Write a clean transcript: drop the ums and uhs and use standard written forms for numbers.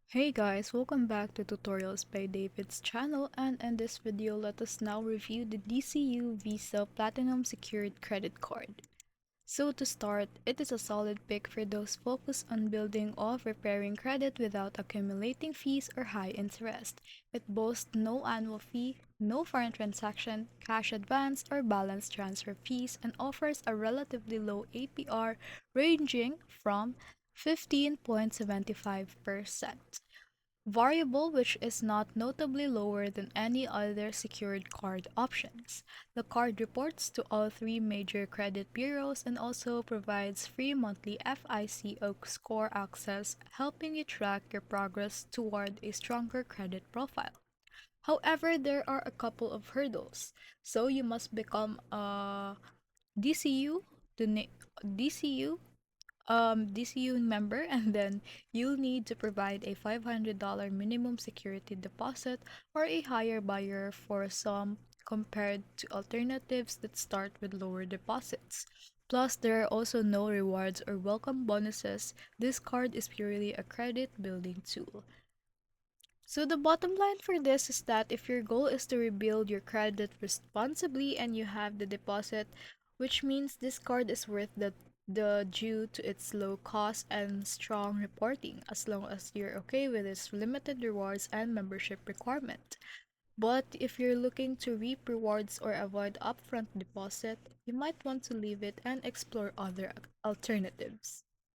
Hey guys, welcome back to Tutorials by David's channel, and in this video let us now review the DCU Visa Platinum Secured Credit Card. So to start, it is a solid pick for those focused on building or repairing credit without accumulating fees or high interest. It boasts no annual fee, no foreign transaction, cash advance, or balance transfer fees, and offers a relatively low APR ranging from 15.75%. Variable, which is not notably lower than any other secured card options. The card reports to all three major credit bureaus and also provides free monthly FICO score access, helping you track your progress toward a stronger credit profile. However, there are a couple of hurdles. So you must become a DCU, the DCU member, and then you'll need to provide a $500 minimum security deposit or a higher buyer for some compared to alternatives that start with lower deposits. Plus, there are also no rewards or welcome bonuses. This card is purely a credit building tool. So the bottom line for this is that if your goal is to rebuild your credit responsibly and you have the deposit, which means this card is worth the due to its low cost and strong reporting, as long as you're okay with its limited rewards and membership requirement. But if you're looking to reap rewards or avoid upfront deposit, you might want to leave it and explore other alternatives.